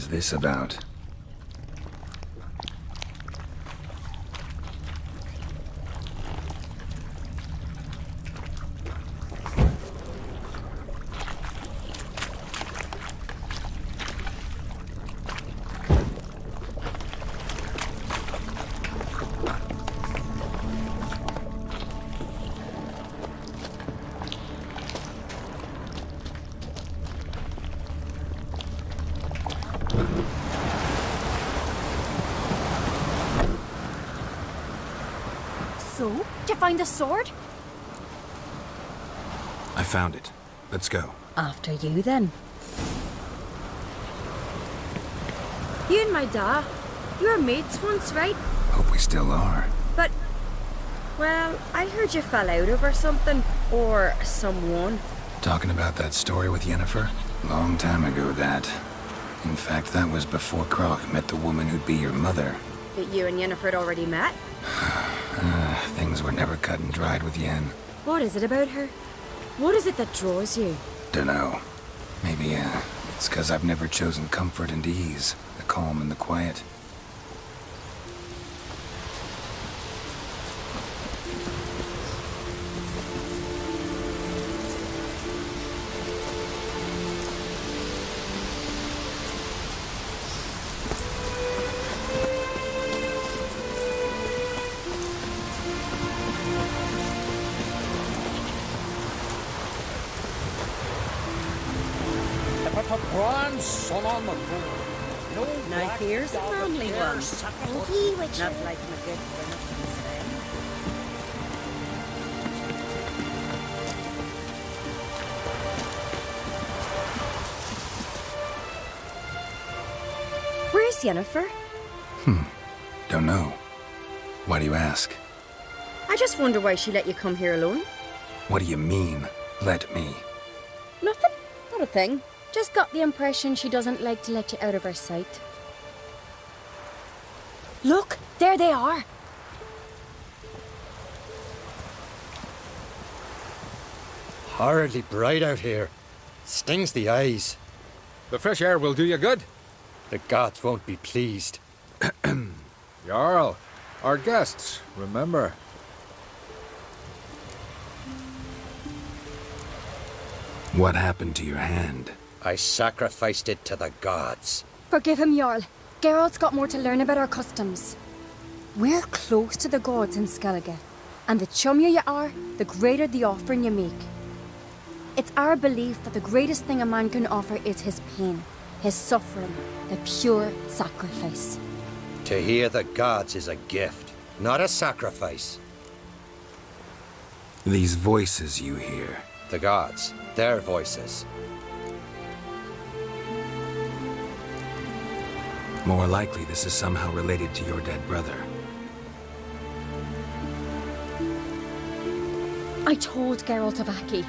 is this about? So, did you find the sword? I found it. Let's go. After you, then. You and my dad, you were mates once, right? Hope we still are. But, well, I heard you fell out over something. Or someone. Talking about that story with Yennefer? Long time ago, that. In fact, that was before Croc met the woman who'd be your mother. That you and Yennefer had already met? Things were never cut and dried with Yen. What is it about her? What is it that draws you? Dunno. Maybe, it's 'cause I've never chosen comfort and ease. The calm and the quiet. Now here's a family one. Thank you, Witcher. Not like my good for Where's Yennefer? Don't know. Why do you ask? I just wonder why she let you come here alone. What do you mean, let me? Nothing. Not a thing. Just got the impression she doesn't like to let you out of her sight. Look, there they are. Horridly bright out here. Stings the eyes. The fresh air will do you good. The gods won't be pleased. Jarl, our guests, remember. What happened to your hand? I sacrificed it to the gods. Forgive him, Jarl. Geralt's got more to learn about our customs. We're close to the gods in Skellige, and the chummier you are, the greater the offering you make. It's our belief that the greatest thing a man can offer is his pain, his suffering, the pure sacrifice. To hear the gods is a gift, not a sacrifice. These voices you hear. The gods, their voices. More likely this is somehow related to your dead brother. I told Geralt of Aki.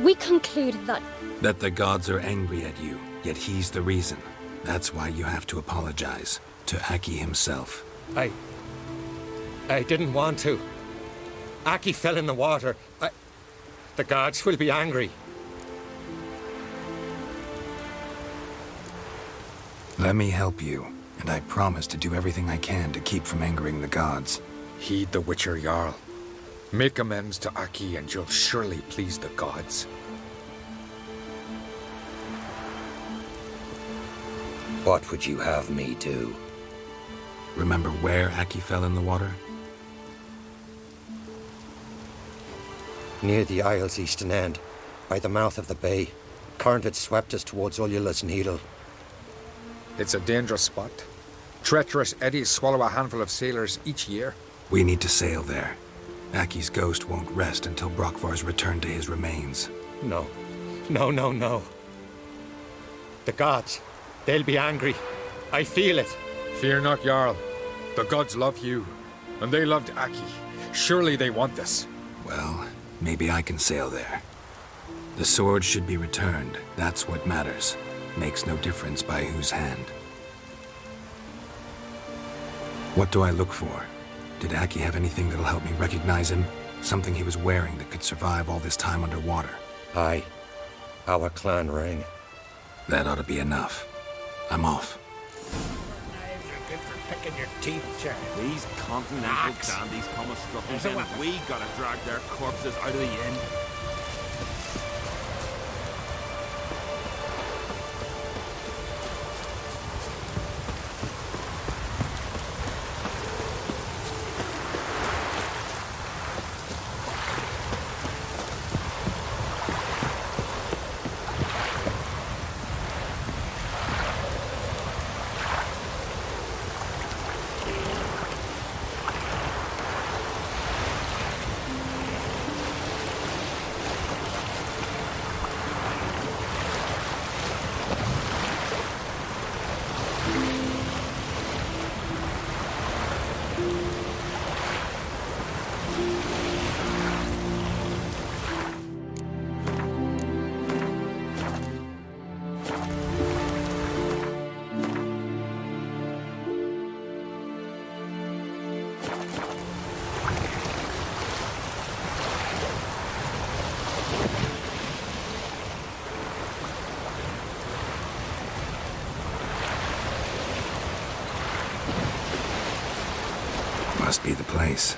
We concluded that... That the gods are angry at you, yet he's the reason. That's why you have to apologize. To Aki himself. I didn't want to. Aki fell in the water. The gods will be angry. Let me help you, and I promise to do everything I can to keep from angering the gods. Heed the Witcher Jarl. Make amends to Aki and you'll surely please the gods. What would you have me do? Remember where Aki fell in the water? Near the Isle's eastern end, by the mouth of the bay. Current had swept us towards Ullula's Needle. It's a dangerous spot. Treacherous eddies swallow a handful of sailors each year. We need to sail there. Aki's ghost won't rest until Brokvar's returned to his remains. No. No. The gods, they'll be angry. I feel it. Fear not, Jarl. The gods love you, and they loved Aki. Surely they want this. Well, maybe I can sail there. The sword should be returned. That's what matters. Makes no difference by whose hand. What do I look for? Did Aki have anything that'll help me recognize him? Something he was wearing that could survive all this time underwater? Aye. Our clan ring. That ought to be enough. I'm off. Knives are good for picking your teeth, Charlie. These continental Axe. dandies come a struck There's a and weapon. we gotta drag their corpses out of the inn. Must be the place.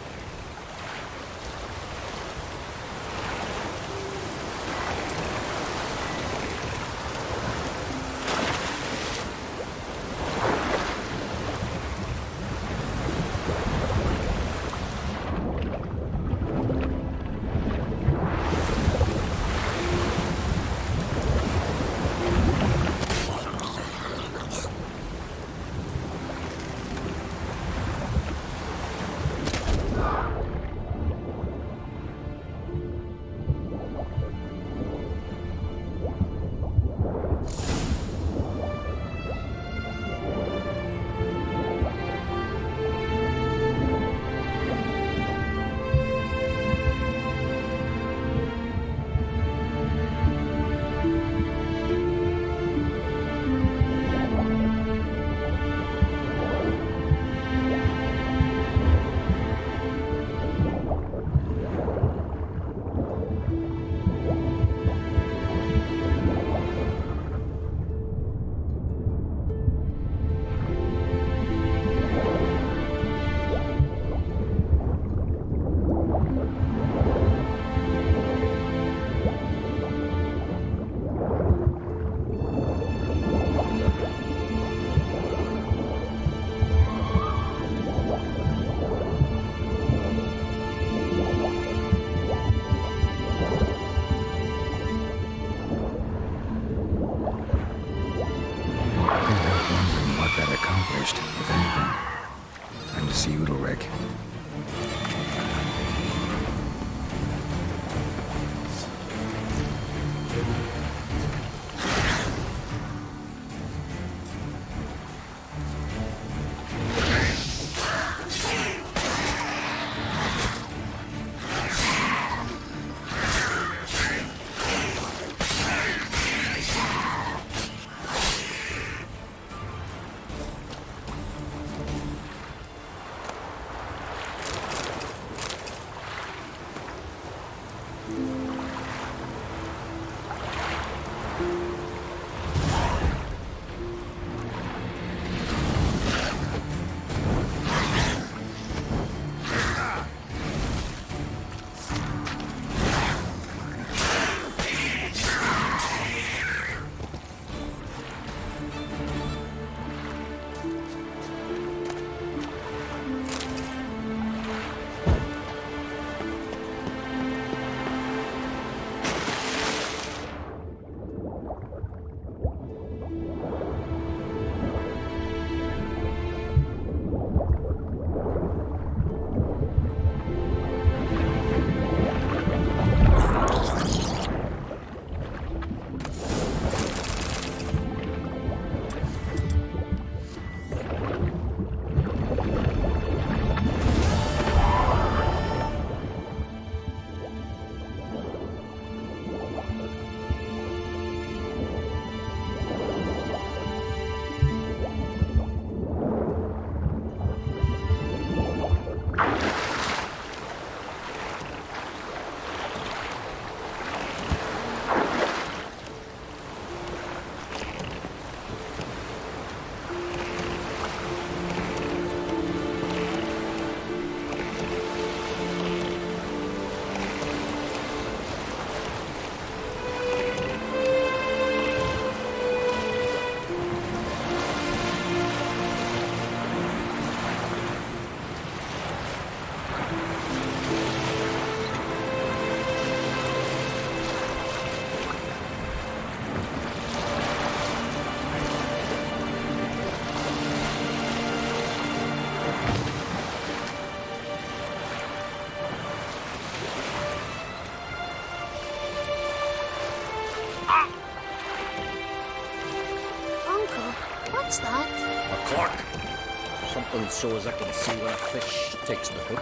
simple so as I can see when a fish takes the hook.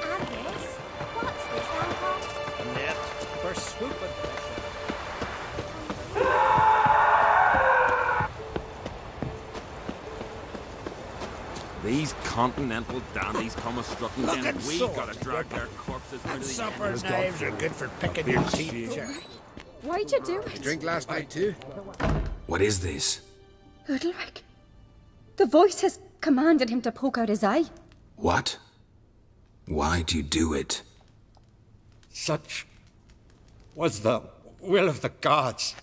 And this? What's this, Alcott? A net for swooping fish. These continental dandies come a strutting in, and we gotta drag their corpses out of the Supper end. knives are good for picking your teeth. Why'd you do it? Drink last night too? What is this? Udalric. The voice has commanded him to poke out his eye. What? Why'd you do it? Such was the will of the gods.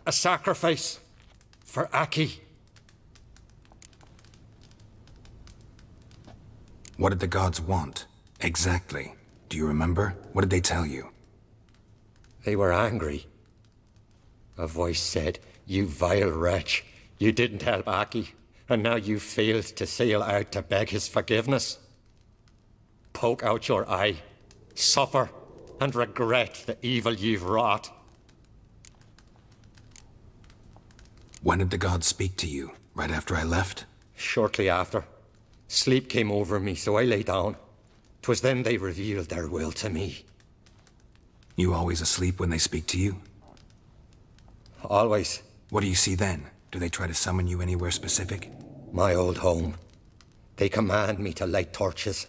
A sacrifice for Aki. What did the gods want? Exactly. Do you remember? What did they tell you? They were angry. A voice said, "You vile wretch, you didn't help Aki, and now you failed to sail out to beg his forgiveness. Poke out your eye, suffer, and regret the evil you've wrought." When did the gods speak to you? Right after I left? Shortly after, sleep came over me, so I lay down. 'Twas then they revealed their will to me. You always asleep when they speak to you? Always. What do you see then? Do they try to summon you anywhere specific? My old home. They command me to light torches,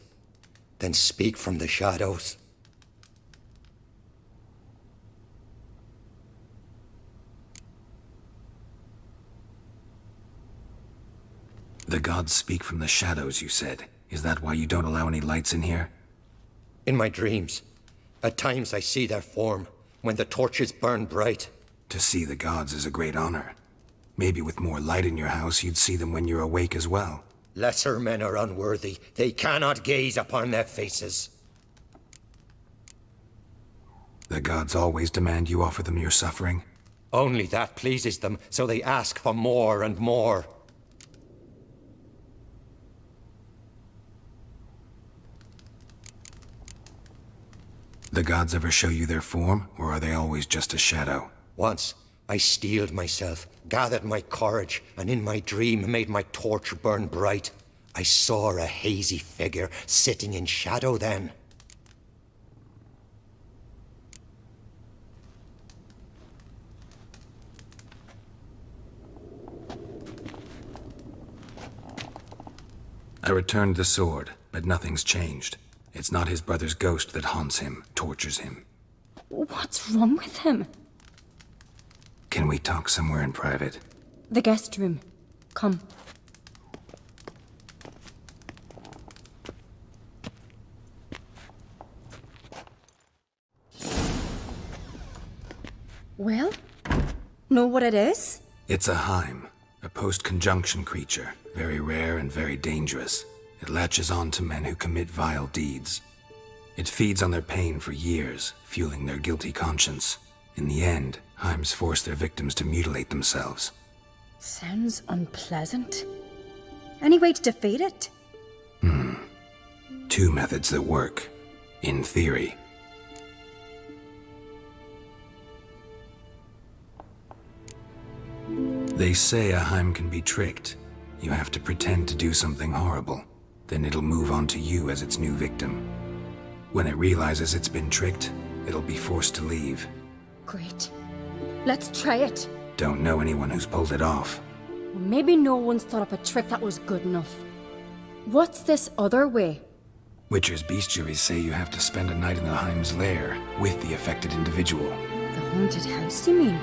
then speak from the shadows. The gods speak from the shadows, you said. Is that why you don't allow any lights in here? In my dreams, at times I see their form when the torches burn bright. To see the gods is a great honor. Maybe with more light in your house, you'd see them when you're awake as well. Lesser men are unworthy. They cannot gaze upon their faces. The gods always demand you offer them your suffering? Only that pleases them, so they ask for more and more. The gods ever show you their form, or are they always just a shadow? Once, I steeled myself, gathered my courage, and in my dream made my torch burn bright. I saw a hazy figure sitting in shadow then. I returned the sword, but nothing's changed. It's not his brother's ghost that haunts him, tortures him. What's wrong with him? Can we talk somewhere in private? The guest room. Come. Well, know what it is? It's a Heim, a post-conjunction creature, very rare and very dangerous. It latches on to men who commit vile deeds. It feeds on their pain for years, fueling their guilty conscience. In the end, Heims force their victims to mutilate themselves. Sounds unpleasant. Any way to defeat it? Two methods that work, in theory. They say a Heim can be tricked. You have to pretend to do something horrible. Then it'll move on to you as its new victim. When it realizes it's been tricked, it'll be forced to leave. Great. Let's try it. Don't know anyone who's pulled it off. Well, maybe no one's thought up a trick that was good enough. What's this other way? Witcher's bestiaries say you have to spend a night in the Heim's lair with the affected individual. The haunted house, you mean?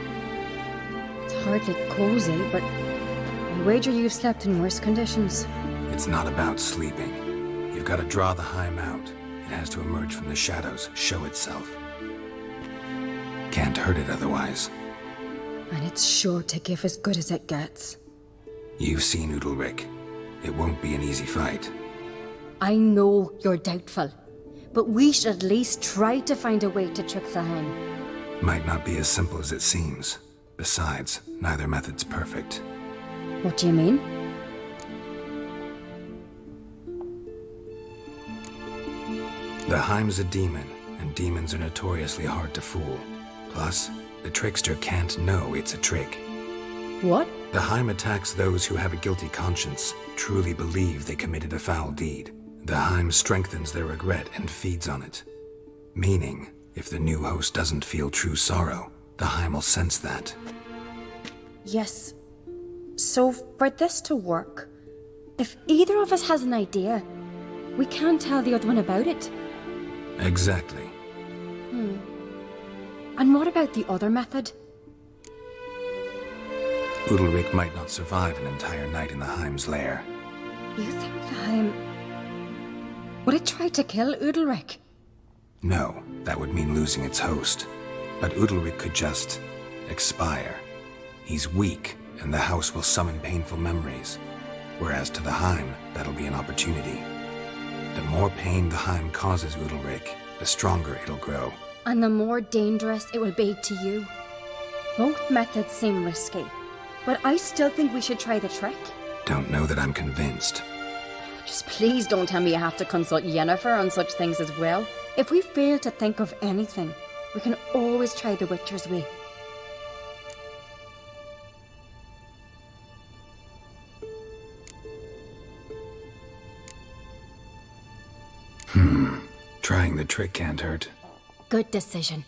It's hardly cozy, but I wager you've slept in worse conditions. It's not about sleeping. You've got to draw the Heim out. It has to emerge from the shadows, show itself. Can't hurt it otherwise. And it's sure to give as good as it gets. You've seen Udalric. It won't be an easy fight. I know you're doubtful, but we should at least try to find a way to trick the Heim. Might not be as simple as it seems. Besides, neither method's perfect. What do you mean? The Heim's a demon, and demons are notoriously hard to fool. Plus, the trickster can't know it's a trick. What? The Heim attacks those who have a guilty conscience, truly believe they committed a foul deed, the Heim strengthens their regret and feeds on it. Meaning, if the new host doesn't feel true sorrow, the Heim will sense that. Yes. So, for this to work, if either of us has an idea, we can't tell the other one about it. Exactly. And what about the other method? Udalric might not survive an entire night in the Heim's lair. You think the Heim would it try to kill Udalric? No, that would mean losing its host. But Udalric could just expire. He's weak, and the house will summon painful memories. Whereas to the Heim, that'll be an opportunity. The more pain the Heim causes Udalric, the stronger it'll grow. And the more dangerous it will be to you. Both methods seem risky, but I still think we should try the trick. Don't know that I'm convinced. Just please don't tell me you have to consult Yennefer on such things as well. If we fail to think of anything, we can always try the Witcher's way. Trying the trick can't hurt. Good decision.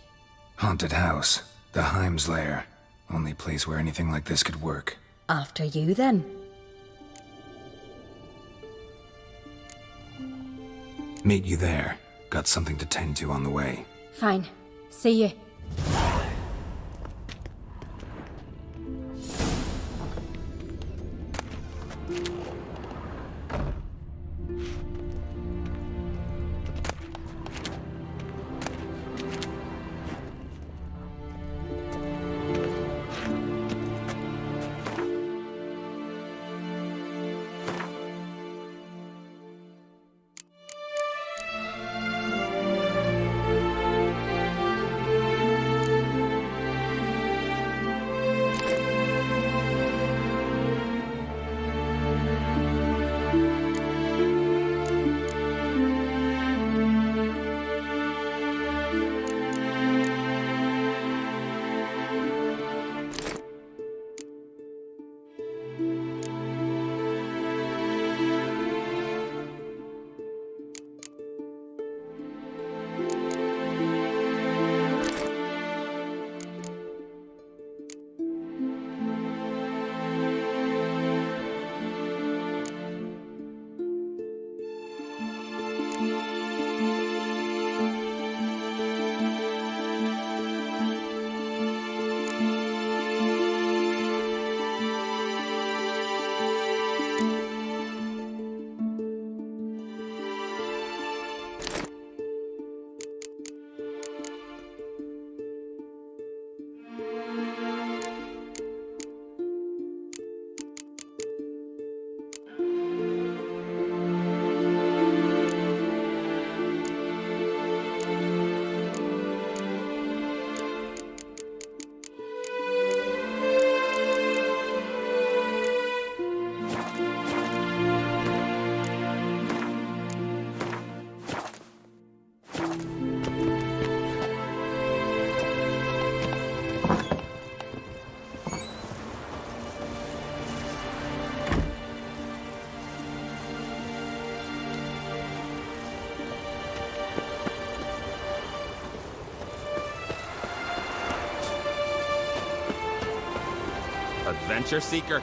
Haunted house. The Heim's lair. Only place where anything like this could work. After you, then. Meet you there. Got something to tend to on the way. Fine. See you. Adventure seeker.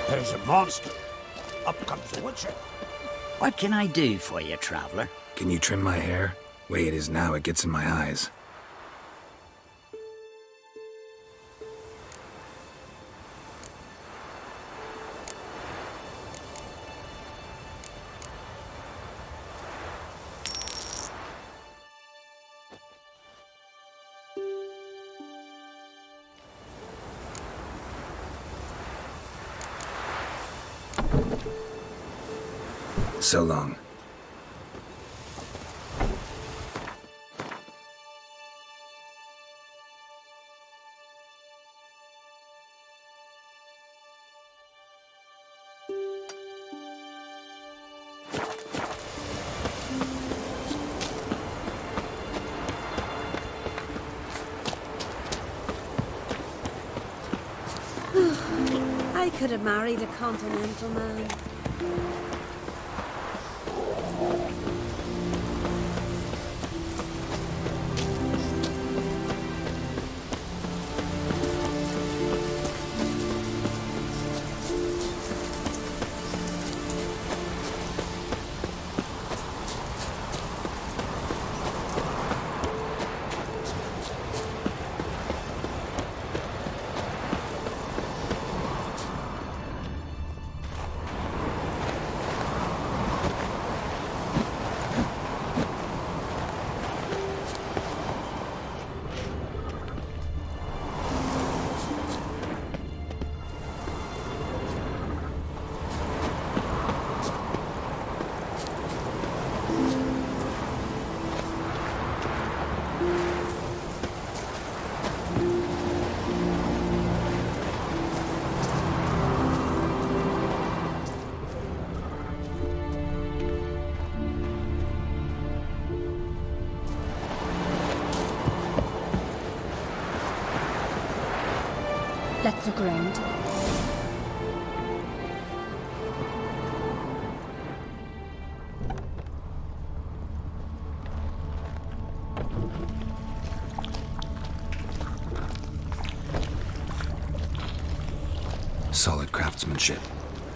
There's a monster. Up comes the Witcher. What can I do for you, traveler? Can you trim my hair? Way it is now, it gets in my eyes. So long. could have married a continental man. Let's look around. Solid craftsmanship.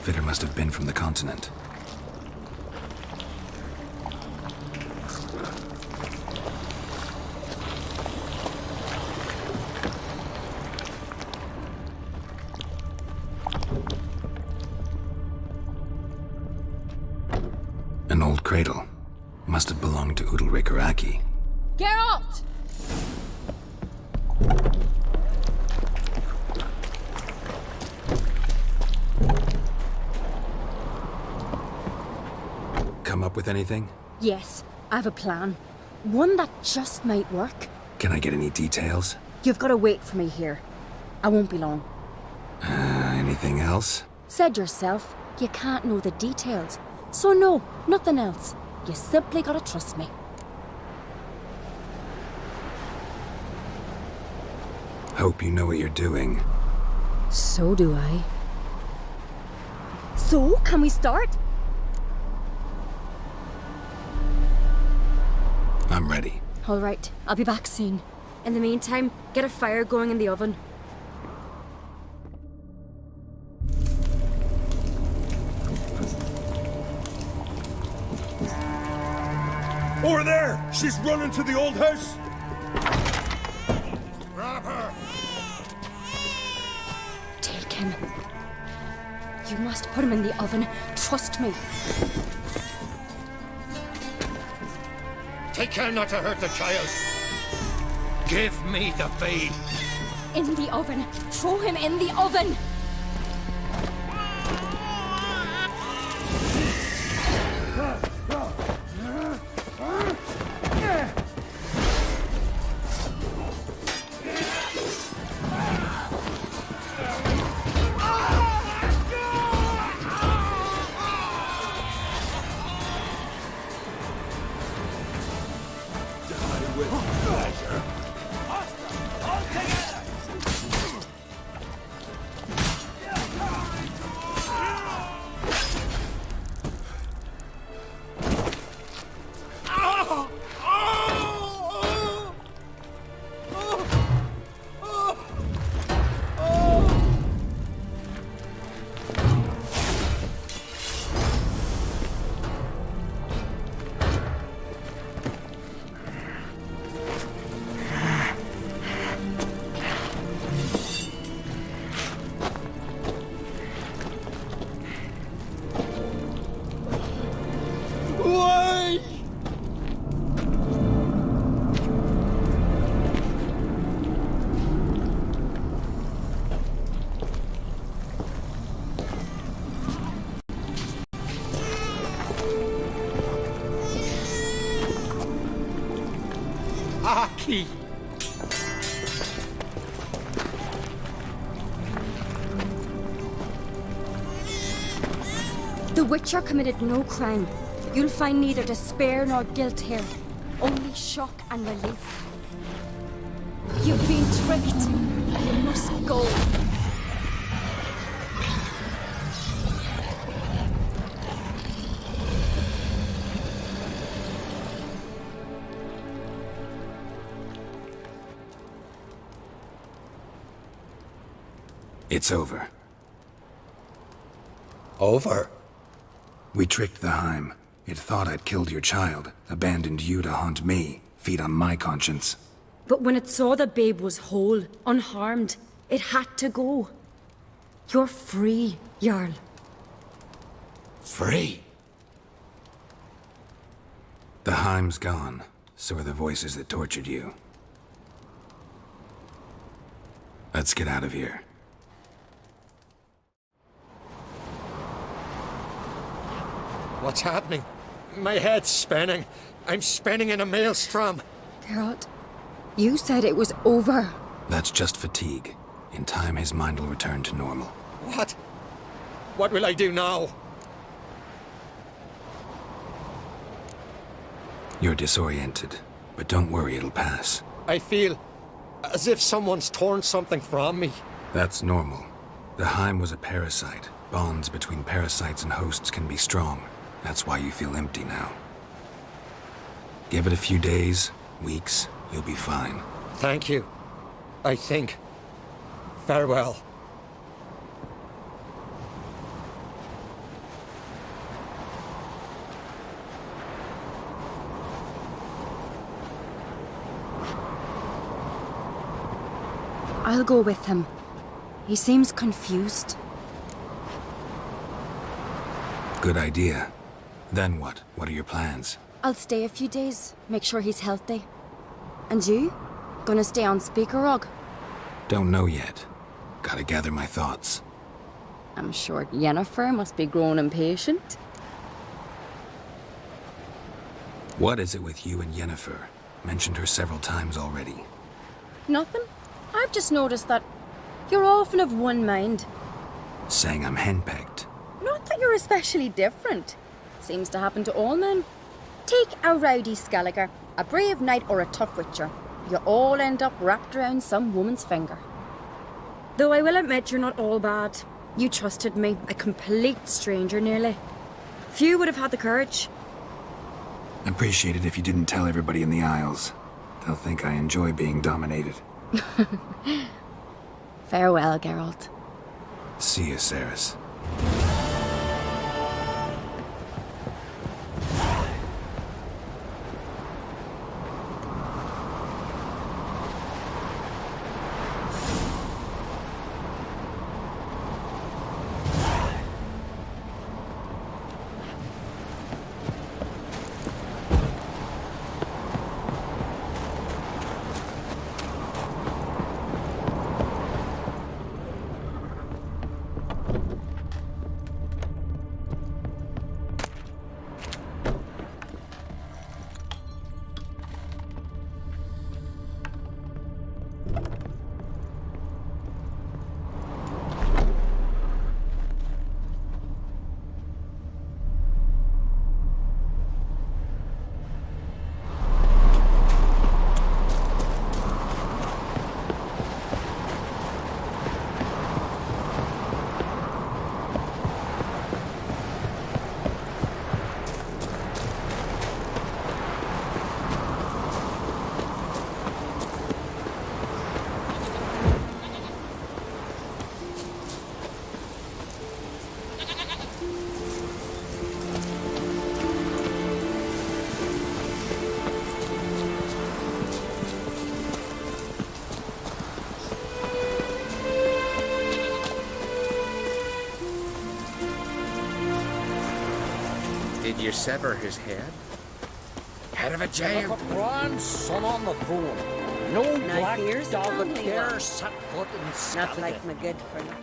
Fitter must have been from the continent. An old cradle. Must have belonged to Udalric Araki. Geralt! Come up with anything? Yes, I have a plan. One that just might work. Can I get any details? You've got to wait for me here. I won't be long. Anything else? Said yourself, you can't know the details. So no, nothing else. You simply gotta trust me. Hope you know what you're doing. So do I. So, can we start? I'm ready. All right, I'll be back soon. In the meantime, get a fire going in the oven. Over there! She's running to the old house! Grab her! Take him. You must put him in the oven. Trust me. Take care not to hurt the child. Give me the babe. In the oven. Throw him in the oven. Aki! The Witcher committed no crime. You'll find neither despair nor guilt here. Only shock and relief. You've been tricked. You must go. It's over. Over? We tricked the Heim. It thought I'd killed your child, abandoned you to haunt me, feed on my conscience. But when it saw the babe was whole, unharmed, it had to go. You're free, Jarl. Free? The Heim's gone, so are the voices that tortured you. Let's get out of here. What's happening? My head's spinning. I'm spinning in a maelstrom. Geralt, you said it was over. That's just fatigue. In time, his mind will return to normal. What? What will I do now? You're disoriented, but don't worry, it'll pass. I feel as if someone's torn something from me. That's normal. The Heim was a parasite. Bonds between parasites and hosts can be strong. That's why you feel empty now. Give it a few days, weeks, you'll be fine. Thank you. I think. Farewell. I'll go with him. He seems confused. Good idea. Then what? What are your plans? I'll stay a few days, make sure he's healthy. And you? Gonna stay on Speaker Rog? Don't know yet. Gotta gather my thoughts. I'm sure Yennefer must be growing impatient. What is it with you and Yennefer? Mentioned her several times already. Nothing. I've just noticed that you're often of one mind. Saying I'm henpecked. Not that you're especially different. Seems to happen to all men. Take a rowdy Skelliger, a brave knight or a tough witcher. You all end up wrapped around some woman's finger. Though I will admit you're not all bad. You trusted me, a complete stranger nearly. Few would have had the courage. Appreciate it if you didn't tell everybody in the Isles. They'll think I enjoy being dominated. Farewell, Geralt. See you, Cerys. Did you sever his head? Head of a jail. Grand son on the throne. No Now black here's the dog family that dare one. set foot in Not Scotland. like my good for you.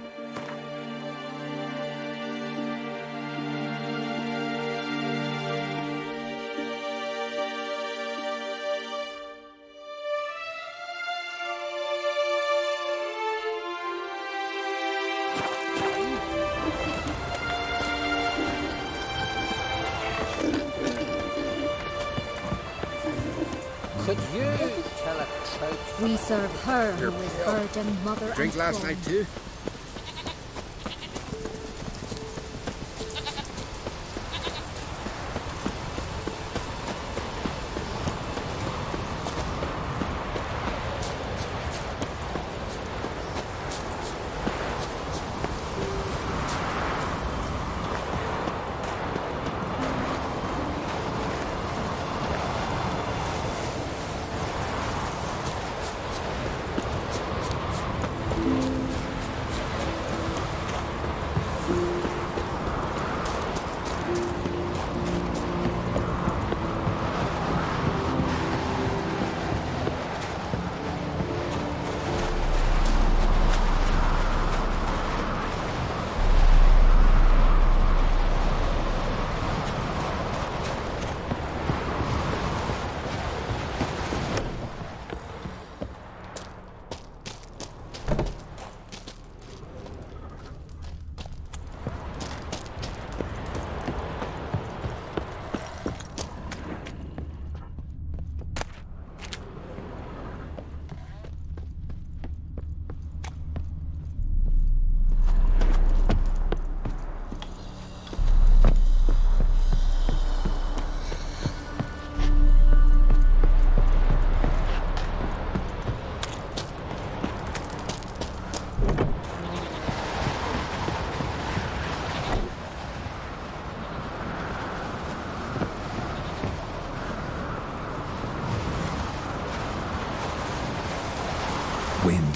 Could you tell a truth? We serve her who is virgin mother Drink and last throne. night too?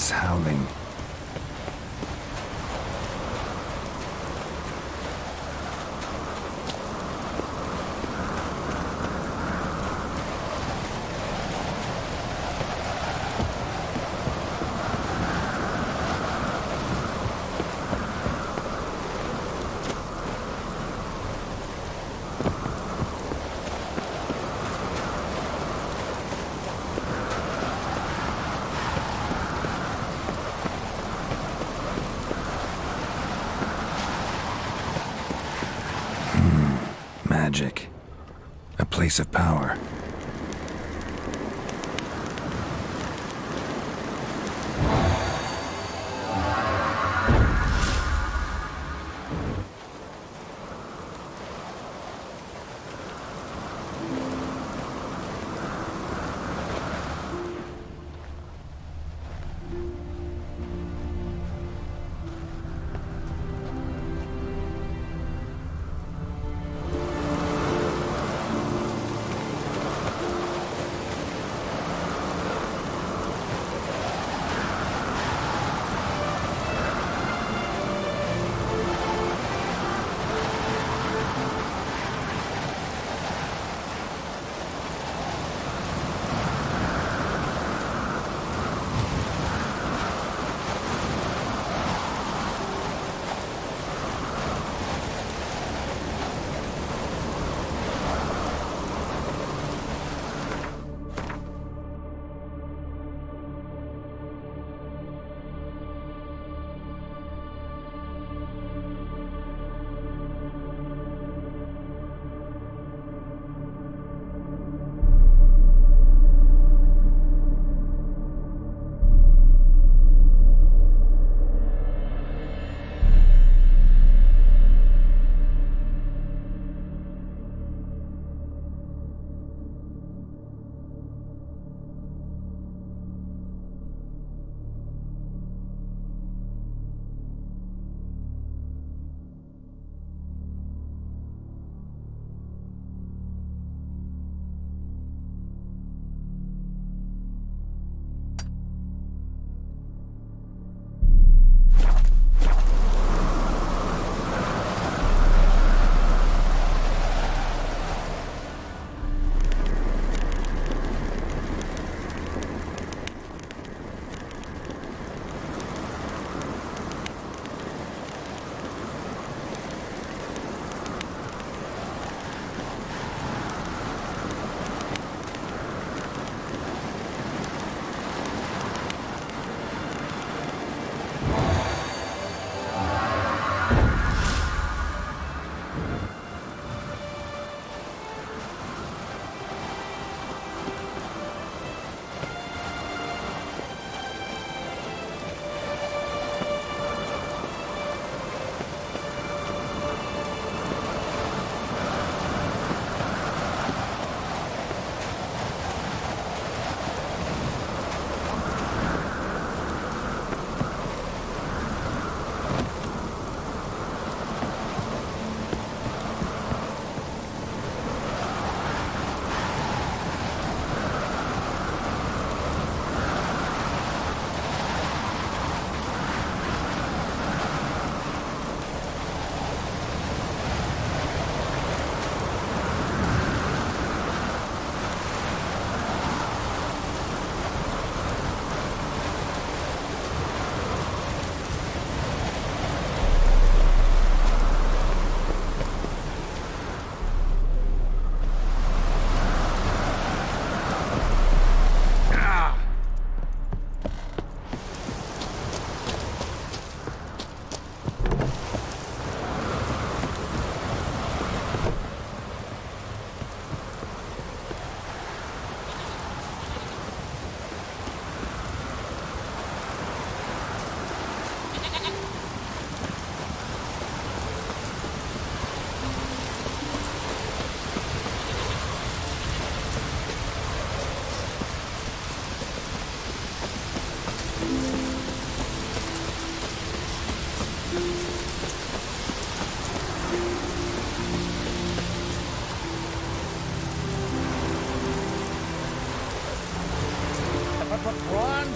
woods howling. Magic. A place of power.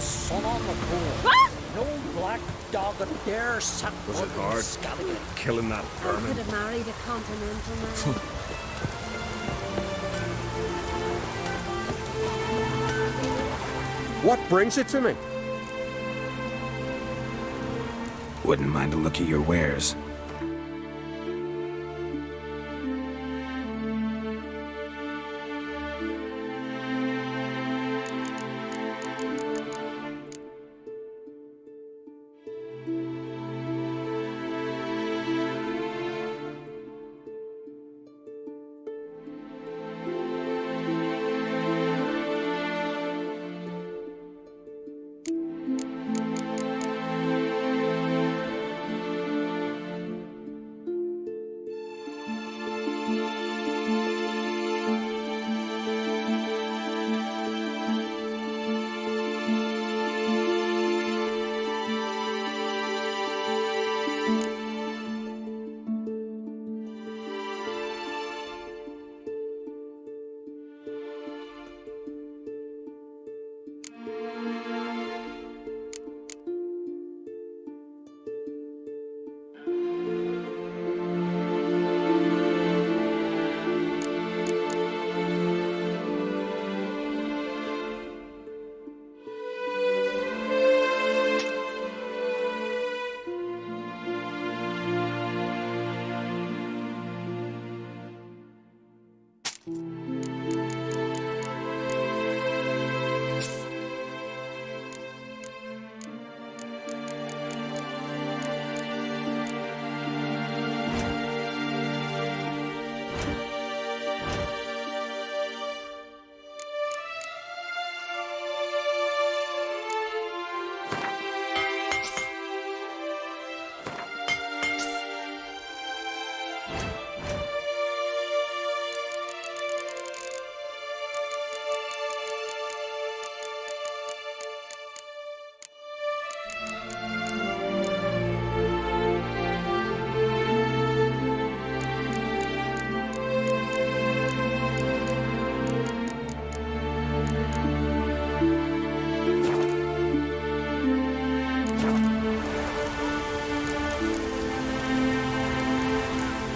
son on the throne. No black dog that dare set Was it foot in hard? Skellige. Killing that Who vermin. could have married a continental man? What brings it to me? Wouldn't mind a look at your wares.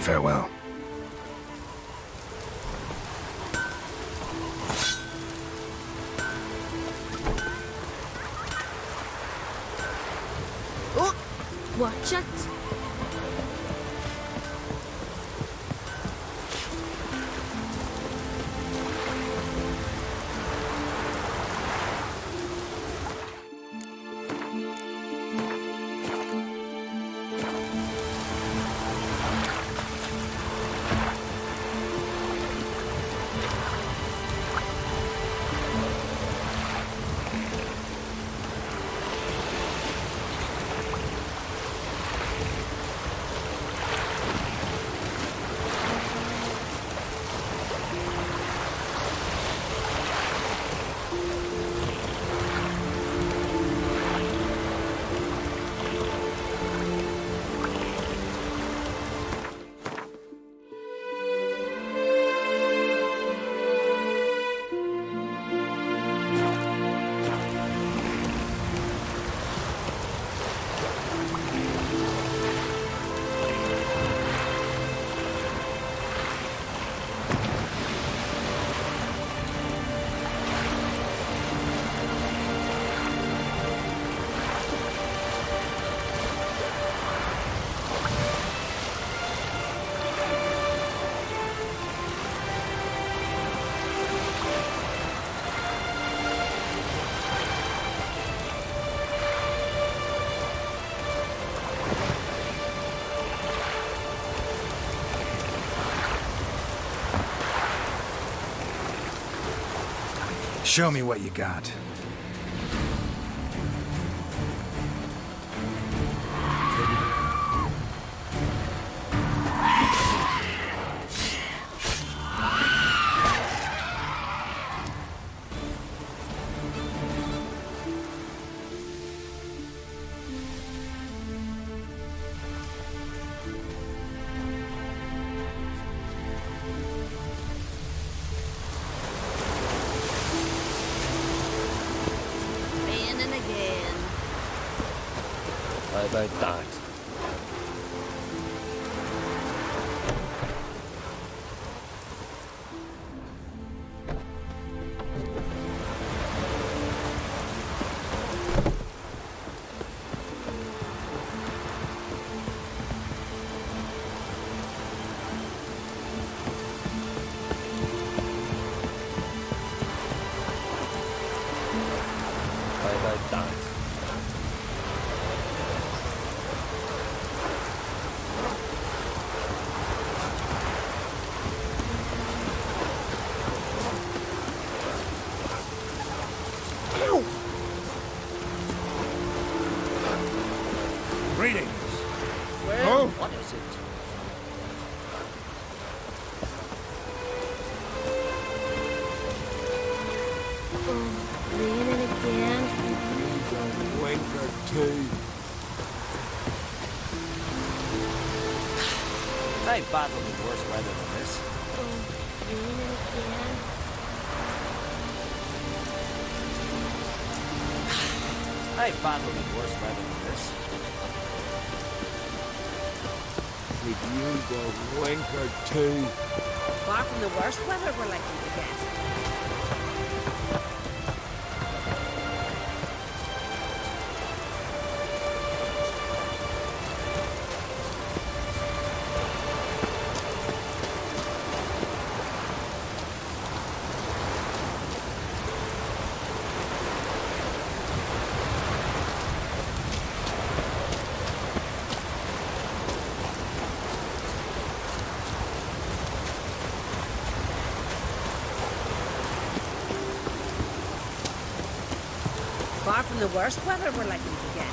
Farewell. Oh, watch it. Show me what you got. How about that? How about that? Greetings. Well, what is it? Oh, raining again. Winker too. I've battled with worse weather than this. Oh, raining again. I've battled with worse weather than this. Did you go winker too? Far from the worst weather we're likely to get. Far from the worst weather we're likely to get.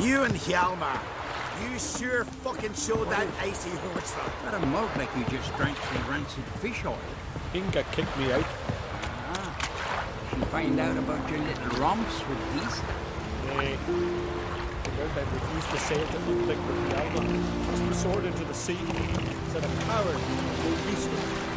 You and Hjalmar, you sure fucking showed that icy horse though. That a mug like you just drank some rancid fish oil. Inga kicked me out. She find out about your little romps with these? Nay. The girl that refused to sail to Utlik with the album just resorted to the sea. Said a coward, no wisdom.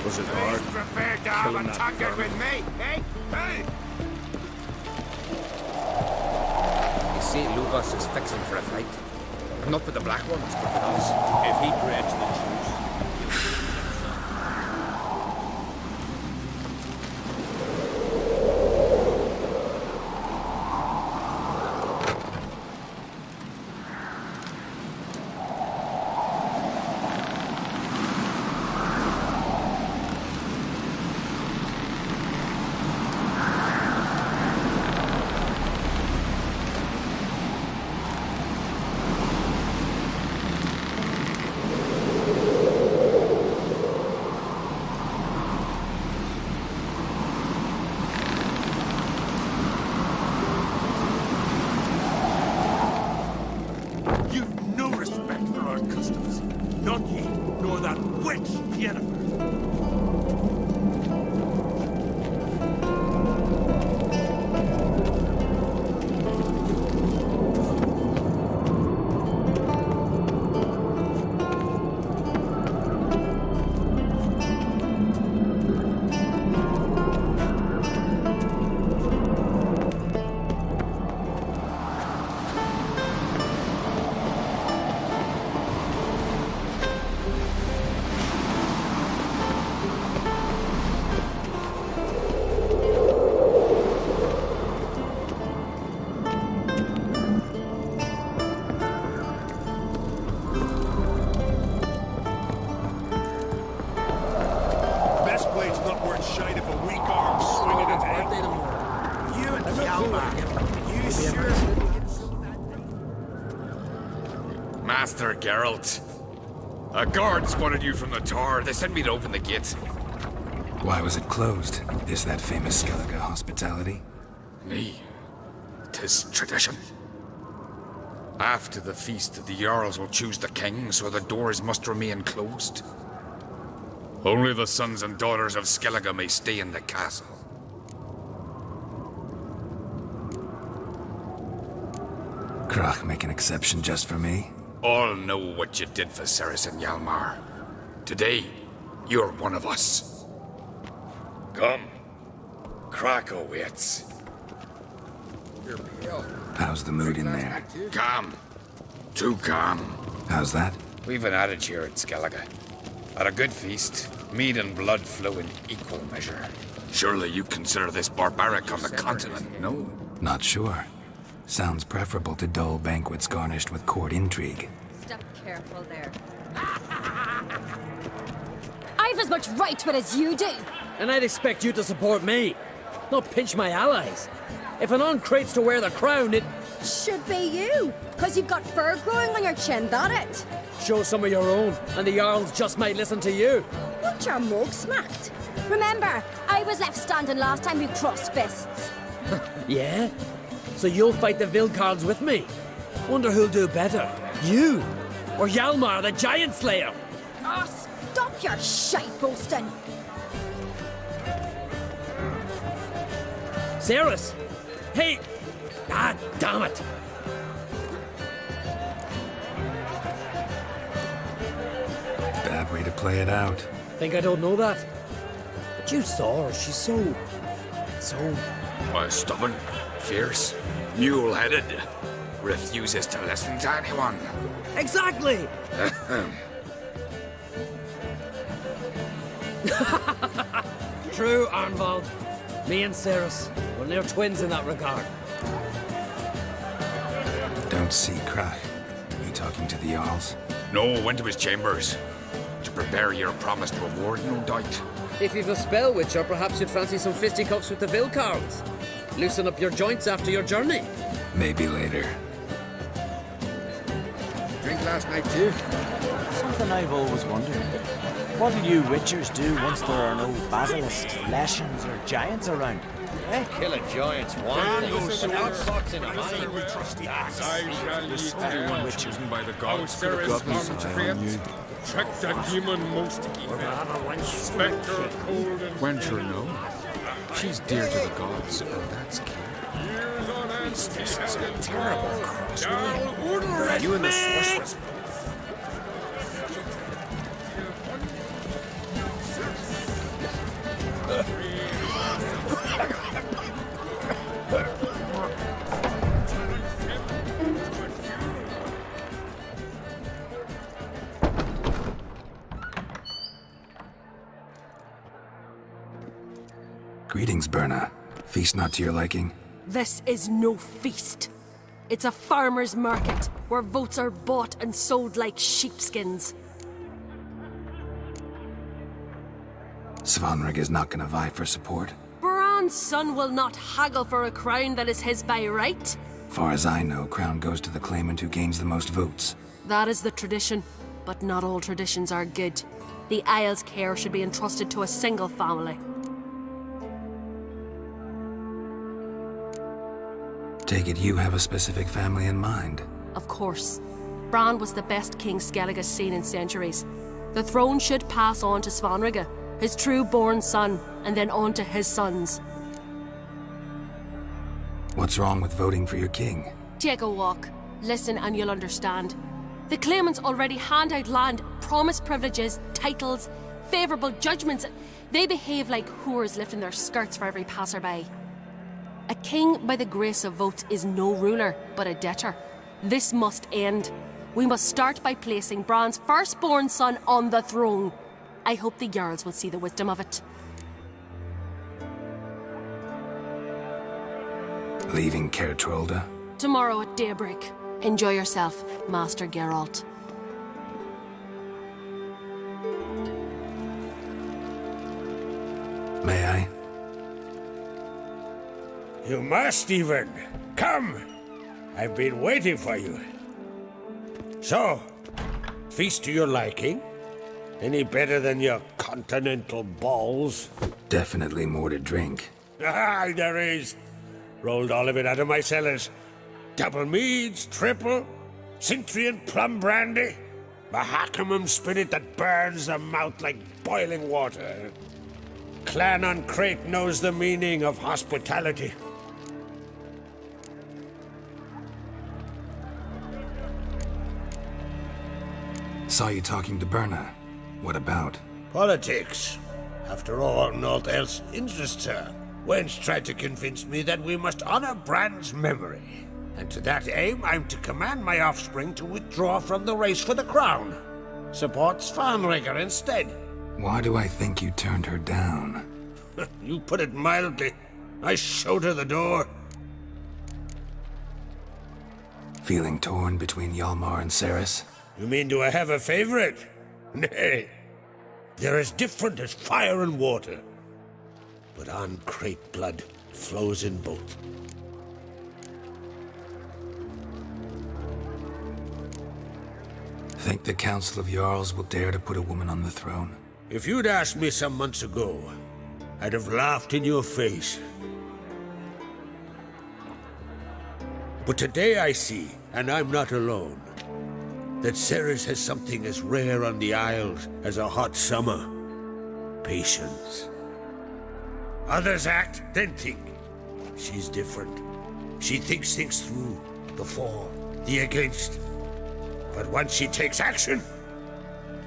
Was it hard? Prepared to have a tankard with me, eh? Hey! You see, Lugos is fixing for a fight. Not with the Black Ones, but with us. If he dreads the truce, witch, Yennefer! Best blade's not worth shite if a weak arm swing it into You and Hjalmar. You sure fucking showed that Master Geralt. A guard spotted you from the tower. They sent me to open the gate. Why was it closed? Is that famous Skellige hospitality? Me. 'Tis tradition. After the feast, the Jarls will choose the king, so the doors must remain closed. Only the sons and daughters of Skellige may stay in the castle. Krach make an exception just for me? All know what you did for Ceres and Hjalmar. Today, you're one of us. Come. Krakow waits. you're pale. How's the mood in there? Calm. Too calm. How's that? We've an adage here at Skellige. At a good feast, mead and blood flow in equal measure. Surely you consider this barbaric on the continent, no? Not sure. Sounds preferable to dull banquets garnished with court intrigue. Step careful there. I've as much right to it as you do. And I'd expect you to support me, not pinch my allies. If an uncrate's to wear the crown, it Should be you. Because you've got fur growing on your chin, that it? show some of your own, and the Jarls just might listen to you. Want your mug smacked? Remember, I was left standing last time we crossed fists. Yeah? So you'll fight the Vilcards with me? Wonder who'll do better, you or Hjalmar the Giant Slayer? Oh, stop your shite boasting. Ceres! Hey! Ah, damn it! Bad way to play it out. Think I don't know that? But you saw her, she's so... Stubborn, fierce, mule-headed. Refuses to listen to anyone. Exactly! True, Arnvald. Me and Ceres, we're near twins in that regard. Don't see Krach. You talking to the Jarls? No, went to his chambers. To prepare your promised reward, no doubt. If you've a spell, Witcher, perhaps you'd fancy some fisticuffs with the Vilcards. Loosen up your joints after your journey. Maybe later. Drink last night too? Something I've always wondered. What do you Witchers do once there are no basilisks, leshens, or giants around? Eh? Kill a giant's one thing, but outfox in a mine. Everyone was chosen by the gods. Check the demon most evil. Spectre cold and Wencher, no. She's dear to the gods, and that's key. This is a terrible cross. You and the sorceress. Greetings, Berna. Feast not to your liking? This is no feast. It's a farmer's market where votes are bought and sold like sheepskins. Svanrig is not gonna vie for support. Bran's son will not haggle for a crown that is his by right. Far as I know, crown goes to the claimant who gains the most votes. That is the tradition, but not all traditions are good. The Isle's care should be entrusted to a single family. Take it you have a specific family in mind. Of course. Bran was the best king Skellige's seen in centuries. The throne should pass on to Svanrige, his true-born son, and then on to his sons. What's wrong with voting for your king? Take a walk. Listen and you'll understand. The claimants already hand out land, promise privileges, titles, favourable judgments. They behave like whores lifting their skirts for every passerby. A king by the grace of votes is no ruler, but a debtor. This must end. We must start by placing Bran's firstborn son on the throne. I hope the Jarls will see the wisdom of it. Leaving Caer Trolda? Tomorrow at daybreak. Enjoy yourself, Master Geralt. May I? You must, even. Come! I've been waiting for you. So, feast to your liking? Any better than your continental balls? Definitely more to drink. Ah, there is. Rolled all of it out of my cellars. Double meads, triple, Cintrian plum brandy, Mahakimum spirit that burns the mouth like boiling water. Clan on Crate knows the meaning of hospitality. Saw you talking to Berna. What about? Politics. After all, naught else interests her. Wench tried to convince me that we must honor Bran's memory. And to that aim, I'm to command my offspring to withdraw from the race for the crown. Support Svanrige instead. Why do I think you turned her down? You put it mildly. I showed her the door. Feeling torn between Hjalmar and Cerys? You mean, do I have a favorite? Nay. They're as different as fire and water. But on Crate blood flows in both. Think the Council of Jarls will dare to put a woman on the throne? If you'd asked me some months ago, I'd have laughed in your face. But today I see, and I'm not alone, that Cerys has something as rare on the Isles as a hot summer. Patience. Others act, then think. She's different. She thinks things through, the for, the against. But once she takes action,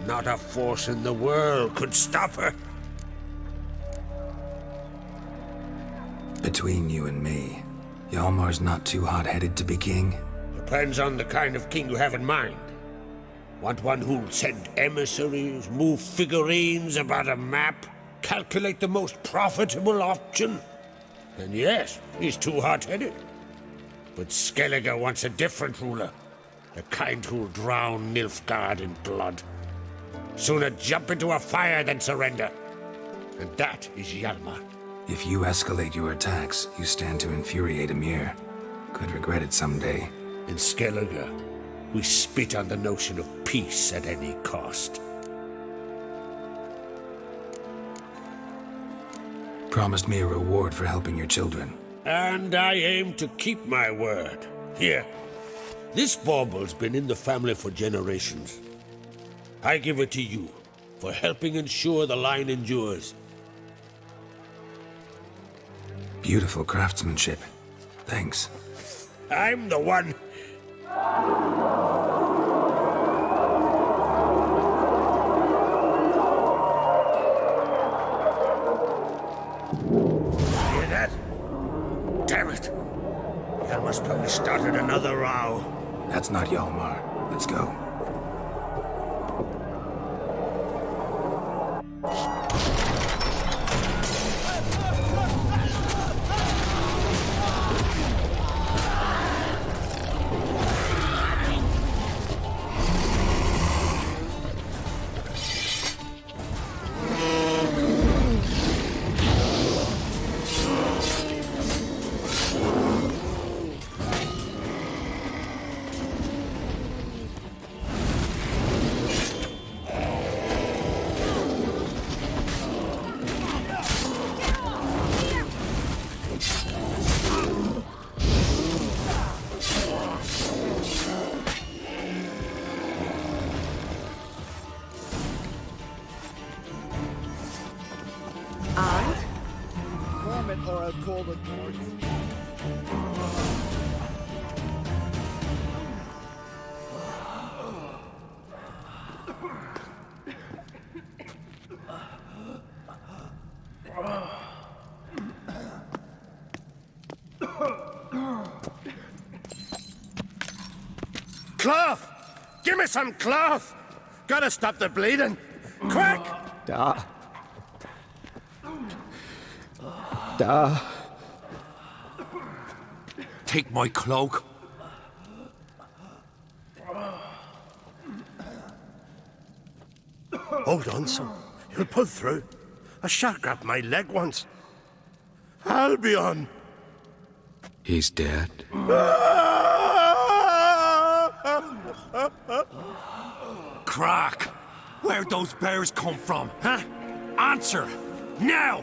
not a force in the world could stop her. Between you and me, Hjalmar's not too hot-headed to be king? Depends on the kind of king you have in mind. Want one who'll send emissaries, move figurines about a map, calculate the most profitable option? And yes, he's too hot-headed. But Skellige wants a different ruler. The kind who'll drown Nilfgaard in blood. Sooner jump into a fire than surrender. And that is Hjalmar. If you escalate your attacks, you stand to infuriate Emhyr. Could regret it someday. In Skellige, we spit on the notion of peace at any cost. Promised me a reward for helping your children. And I aim to keep my word. Here. This bauble's been in the family for generations. I give it to you for helping ensure the line endures. Beautiful craftsmanship. Thanks. I'm the one. Hear that? Damn it. Hjalmar's probably started another row. That's not Hjalmar. Let's go. all the guards. Cloth! Give me some cloth! Gotta stop the bleeding! Quick! Da. Da. Take my cloak. Hold on, son. You'll pull through. A shark grabbed my leg once. Albion! He's dead. Crack! Where'd those bears come from, huh? Answer! Now!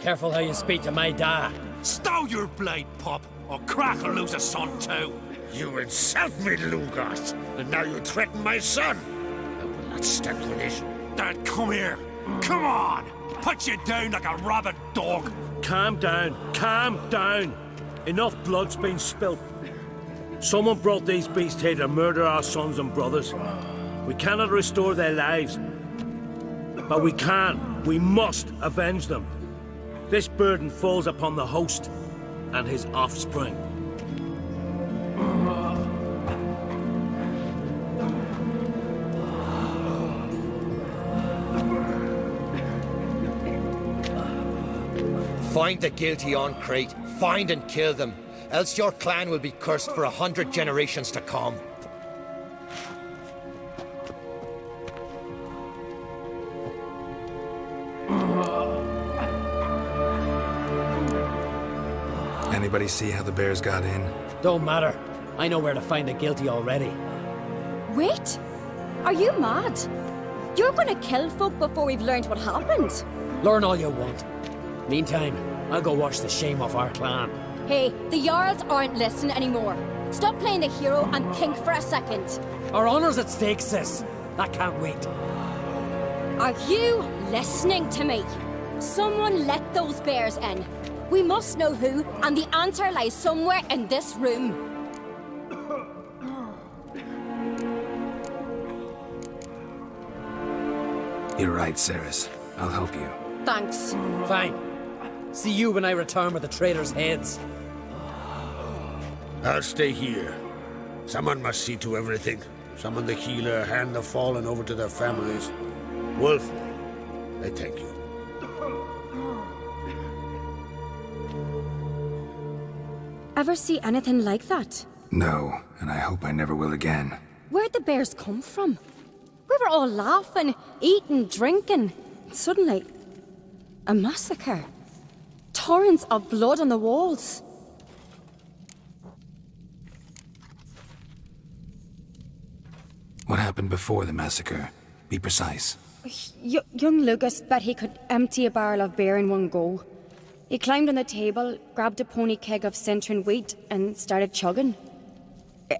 Careful how you speak to my da. Stow your blade, pup, or Crack will lose a son too. You insult me, Lugos, and now you threaten my son. I will not stand for this. Dad, come here. Come on! Put you down like a rabid dog. Calm down, calm down. Enough blood's been spilt. Someone brought these beasts here to murder our sons and brothers. We cannot restore their lives. But we can, we must avenge them. This burden falls upon the host and his offspring. Find the guilty on Crete. Find and kill them. Else your clan will be cursed for 100 generations to come. Anybody see how the bears got in? Don't matter. I know where to find the guilty already. Wait! Are you mad? You're gonna kill folk before we've learned what happened. Learn all you want. Meantime, I'll go wash the shame off our clan. Hey, the Jarls aren't listening anymore. Stop playing the hero and think for a second. Our honor's at stake, sis. That can't wait. Are you listening to me? Someone let those bears in. We must know who, and the answer lies somewhere in this room. You're right, Ceres. I'll help you. Thanks. Fine. See you when I return with the traitors' heads. I'll stay here. Someone must see to everything. Summon the healer, hand the fallen over to their families. Wolf, I thank you. Ever see anything like that? No, and I hope I never will again. Where'd the bears come from? We were all laughing, eating, drinking. And suddenly, a massacre. Torrents of blood on the walls. What happened before the massacre? Be precise. Young Lucas bet he could empty a barrel of beer in one go. He climbed on the table, grabbed a pony keg of Cintron wheat, and started chugging.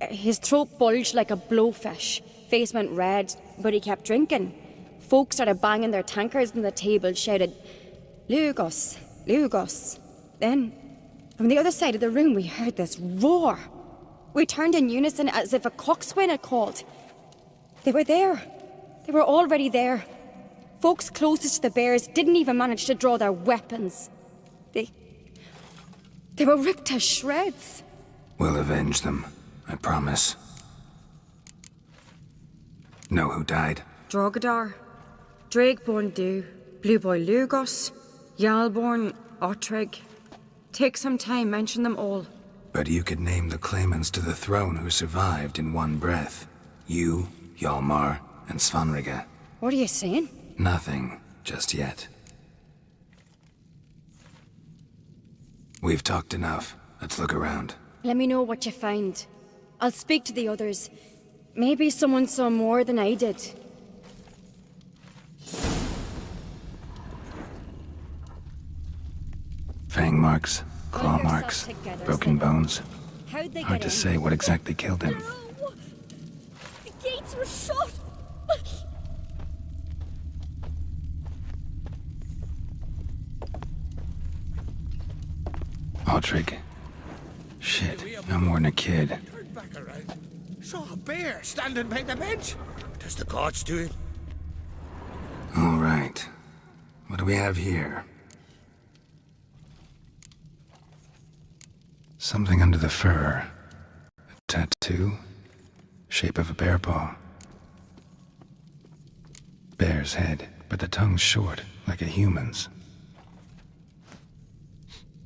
His throat bulged like a blowfish, face went red, but he kept drinking. Folk started banging their tankards on the table, shouted, "Lugos, Lugos." Then, from the other side of the room, we heard this roar. We turned in unison as if a coxswain had called. They were there. They were already there. Folks closest to the bears didn't even manage to draw their weapons. They were ripped to shreds. We'll avenge them, I promise. Know who died? Drogadar, Drakeborn Du, Blue Boy Lugos, Yalborn, Ottrig. Take some time, mention them all. But you could name the claimants to the throne who survived in one breath. You, Hjalmar, and Svanrige. What are you saying? Nothing, just yet. We've talked enough. Let's look around. Let me know what you find. I'll speak to the others. Maybe someone saw more than I did. Fang marks, claw marks, broken bones. How'd they Hard get to in? say what exactly killed him. No! The gates were shut! Waltrig. Shit, no more than a kid. Turned back around. Saw a bear standing by the bench. Does the gods do it? All right. What do we have here? Something under the fur. A tattoo? Shape of a bear paw. Bear's head, but the tongue's short, like a human's.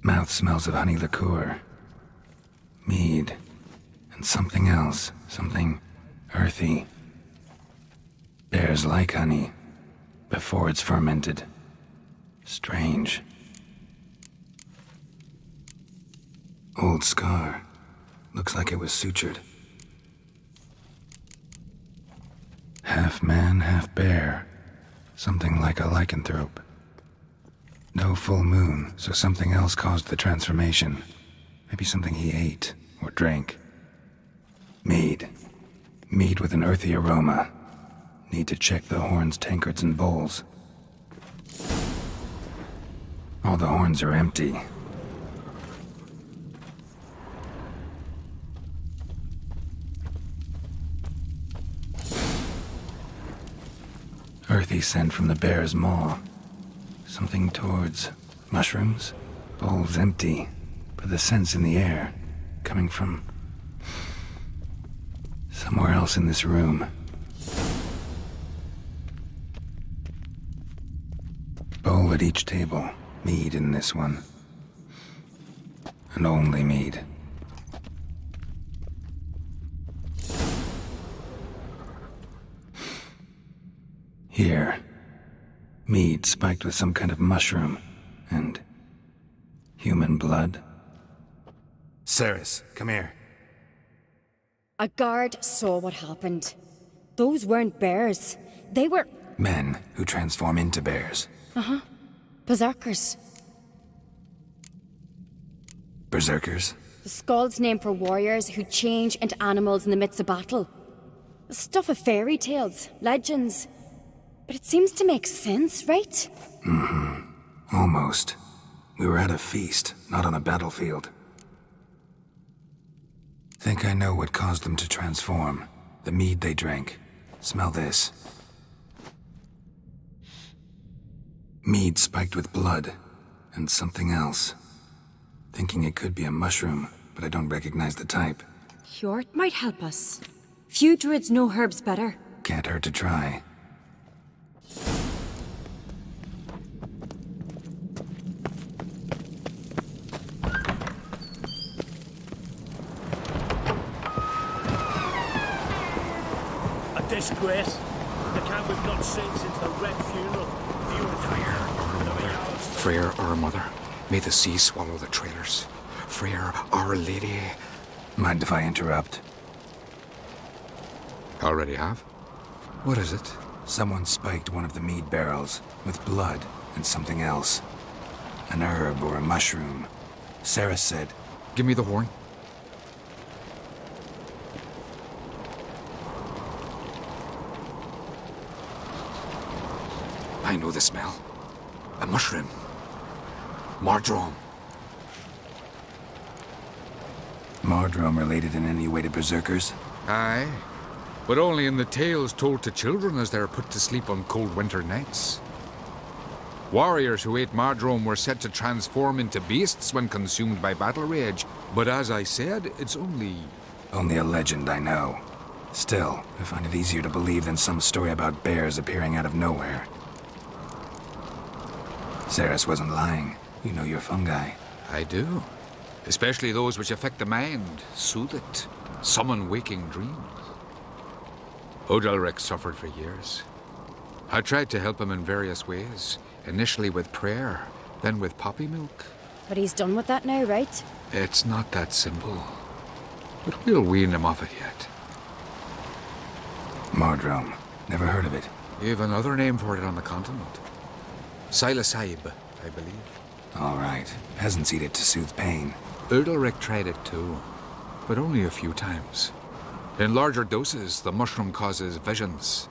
Mouth smells of honey liqueur. Mead. And something else. Something earthy. Bears like honey. Before it's fermented. Strange. Old scar. Looks like it was sutured. Half man, half bear. Something like a lycanthrope. No full moon, so something else caused the transformation. Maybe something he ate or drank. Mead. Mead with an earthy aroma. Need to check the horns, tankards, and bowls. All the horns are empty. Earthy scent from the bear's maw. Something towards mushrooms. Bowls empty, but the scent's in the air. Coming from somewhere else in this room. Bowl at each table. Mead in this one. And only mead. Here. Mead spiked with some kind of mushroom. And human blood. Ceres, come here. A guard saw what happened. Those weren't bears. They were... Men who transform into bears. Uh-huh. Berserkers. Berserkers? The Skald's name for warriors who change into animals in the midst of battle. The stuff of fairy tales, legends. But it seems to make sense, right? Mm-hmm. Almost. We were at a feast, not on a battlefield. Think I know what caused them to transform. The mead they drank. Smell this. Mead spiked with blood. And something else. Thinking it could be a mushroom, but I don't recognize the type. Hjort might help us. Few druids know herbs better. Can't hurt to try. A disgrace. The camp we've not seen since the Red Funeral. Freyr, our mother. May the sea swallow the traitors. Freyr, our lady. Mind if I interrupt? Already have? What is it? Someone spiked one of the mead barrels with blood and something else. An herb or a mushroom. Sarah said... Give me the horn. I know the smell. A mushroom. Mardrome. Mardrome related in any way to berserkers? Aye. But only in the tales told to children as they're put to sleep on cold winter nights. Warriors who ate Mardrome were said to transform into beasts when consumed by battle rage. But as I said, it's only... Only a legend, I know. Still, I find it easier to believe than some story about bears appearing out of nowhere. Ceres wasn't lying. You know your fungi. I do. Especially those which affect the mind, soothe it, summon waking dreams. Odalric suffered for years. I tried to help him in various ways, initially with prayer, then with poppy milk. But he's done with that now, right? It's not that simple. But we'll wean him off it yet. Mardrome. Never heard of it. You have another name for it on the continent. Psilocybe, I believe. All right. Peasants eat it to soothe pain. Udalric tried it too, but only a few times. In larger doses, the mushroom causes visions,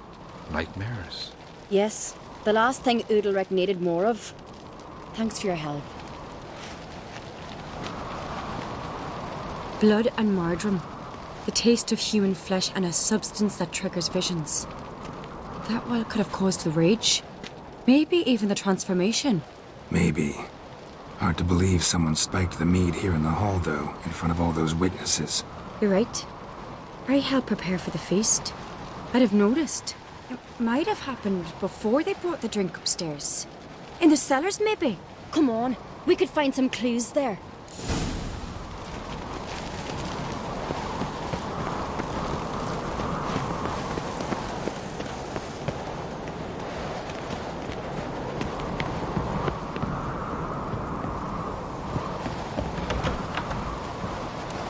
nightmares. Yes, the last thing Udalric needed more of. Thanks for your help. Blood and marjoram. The taste of human flesh and a substance that triggers visions. That well could have caused the rage. Maybe even the transformation. Maybe. Hard to believe someone spiked the mead here in the hall, though, in front of all those witnesses. You're right. I helped prepare for the feast. I'd have noticed. It might have happened before they brought the drink upstairs. In the cellars, maybe. Come on, we could find some clues there.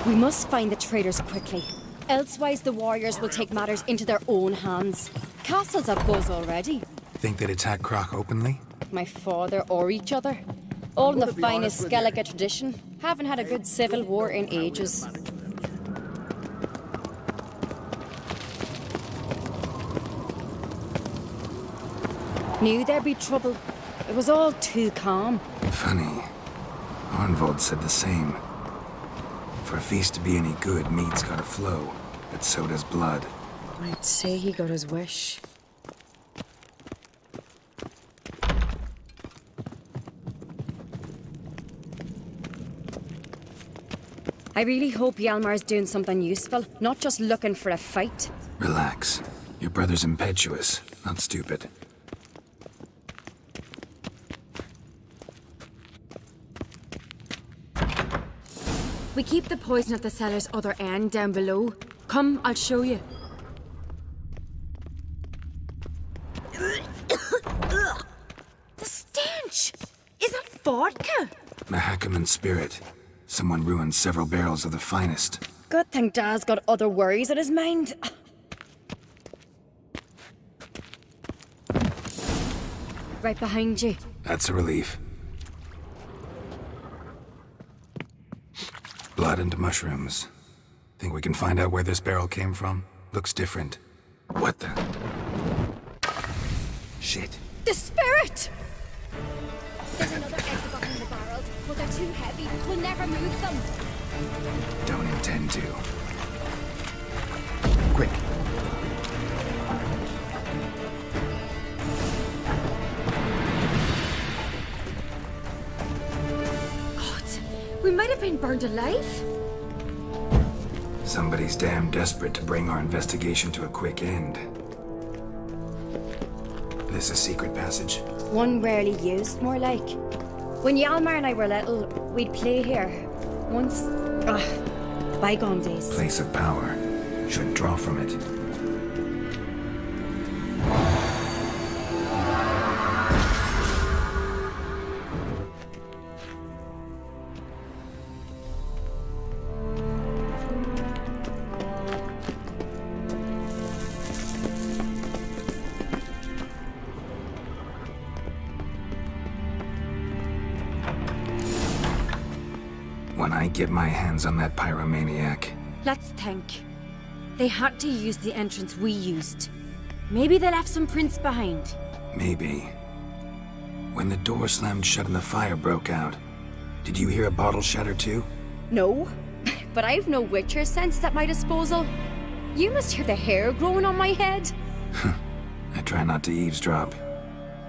We must find the traitors quickly. Elsewise, the warriors will take matters into their own hands. Castle's a buzz already. Think they'd attack Croc openly? My father or each other. All in the finest Skellige tradition. Haven't had a good civil war in ages. Knew there'd be trouble. It was all too calm. Funny. Arnvold said the same. For a feast to be any good, mead's gotta flow, but so does blood. I'd say he got his wish. I really hope Hjalmar's doing something useful, not just looking for a fight. Relax. Your brother's impetuous, not stupid. We keep the poison at the cellar's other end down below. Come, I'll show you. The stench! Is that vodka? Mahakaman spirit. Someone ruined several barrels of the finest. Good thing Dad's got other worries on his mind. Right behind you. That's a relief. Blood and mushrooms. Think we can find out where this barrel came from? Looks different. What the? Shit. The spirit! There's another exit behind the barrels, but they're too heavy. We'll never move them. Don't intend to. Quick. God, we might have been burned alive. Somebody's damn desperate to bring our investigation to a quick end. This a secret passage? One rarely used, more like. When Hjalmar and I were little, we'd play here. Once... bygone days. Place of power. Should draw from it. When I get my hands on that pyromaniac. Let's think. They had to use the entrance we used. Maybe they left some prints behind. Maybe. When the door slammed shut and the fire broke out, did you hear a bottle shatter too? No, but I've no Witcher sense at my disposal. You must hear the hair growing on my head. I try not to eavesdrop.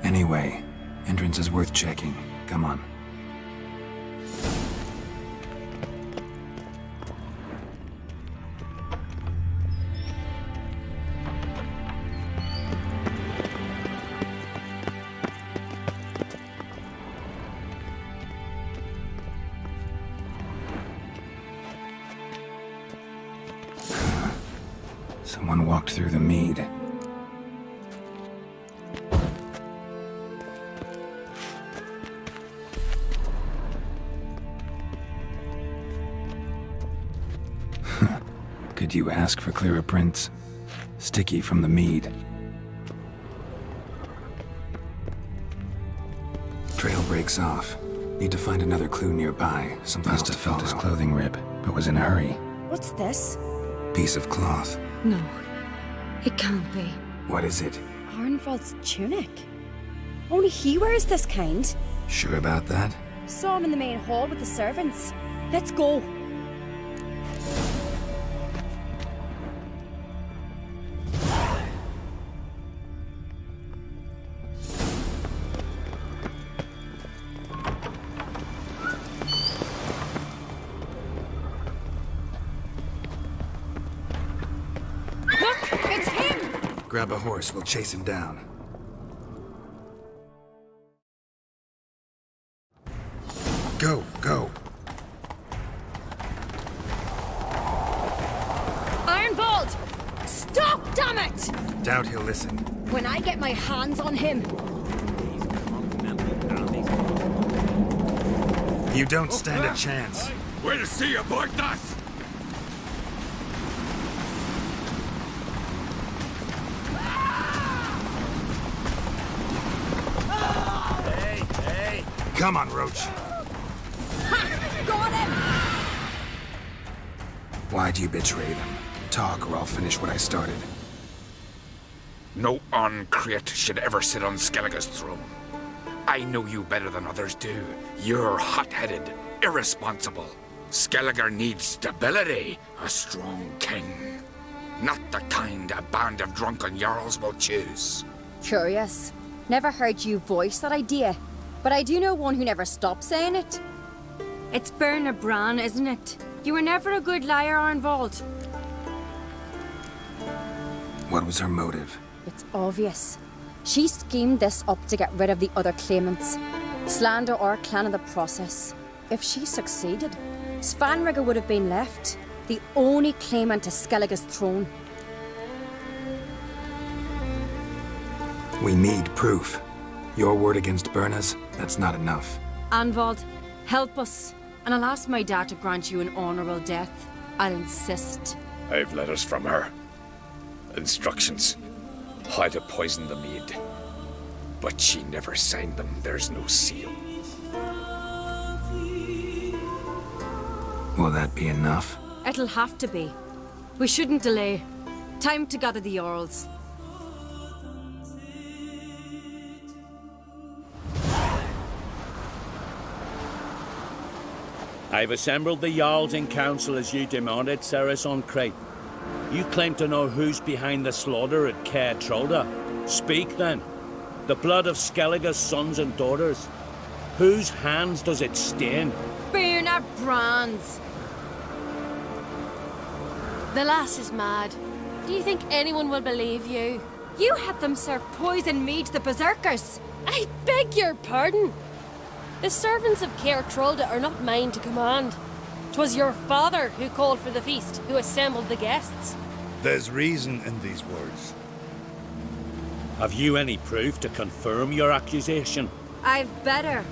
Anyway, entrance is worth checking. Come on. Someone walked through the mead. Could you ask for clearer prints? Sticky from the mead. Trail breaks off. Need to find another clue nearby. Something must have felt his clothing rip, but was in a hurry. What's this? Piece of cloth. No, it can't be. What is it? Arnvold's tunic. Only he wears this kind. Sure about that? Saw him in the main hall with the servants. Let's go. Grab a horse, we'll chase him down. Go, go. Ironvolt! Stop, damn it! Doubt he'll listen. When I get my hands on him, You don't stand a chance. Way to see about that! Come on, Roach. got him! Why'd you betray them? Talk, or I'll finish what I started. No uncreate should ever sit on Skellige's throne. I know you better than others do. You're hot-headed, irresponsible. Skellige needs stability, a strong king. Not the kind a band of drunken jarls will choose. Curious. Never heard you voice that idea, but I do know one who never stops saying it. It's Berna Bran, isn't it? You were never a good liar, Arnvald. What was her motive? It's obvious. She schemed this up to get rid of the other claimants. Slander our clan in the process. If she succeeded, Svanrige would have been left, the only claimant to Skellige's throne. We need proof. Your word against Berna's, that's not enough. Anvald, help us, and I'll ask my dad to grant you an honourable death. I'll insist. I've letters from her. Instructions. How to poison the mead. But she never signed them. There's no seal. Will that be enough? It'll have to be. We shouldn't delay. Time to gather the Jarls. I've assembled the Jarls in council as you demanded, Ceres on Crate. You claim to know who's behind the slaughter at Caer Trolda. Speak then. The blood of Skellige's sons and daughters. Whose hands does it stain? Berna Bran's. The lass is mad. Do you think anyone will believe you? You had them serve poison mead to the berserkers. I beg your pardon. The servants of Caer Trolda are not mine to command. 'Twas your father who called for the feast, who assembled the guests. There's reason in these words. Have you any proof to confirm your accusation? I've better.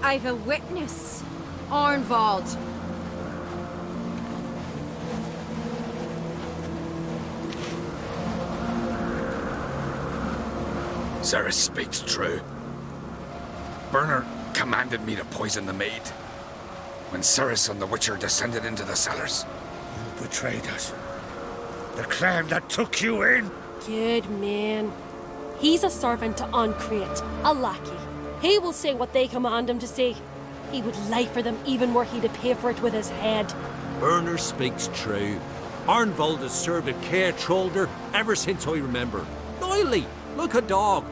I've a witness. Arnvald. Ceres speaks true. Berna commanded me to poison the maid. When Ceres and the Witcher descended into the cellars. You betrayed us. The clan that took you in. Good man. He's a servant to Ancreate, a lackey. He will say what they command him to say. He would lie for them even were he to pay for it with his head. Berner speaks true. Arnvald has served at Caer Trolder ever since I remember. Loyally, like a dog.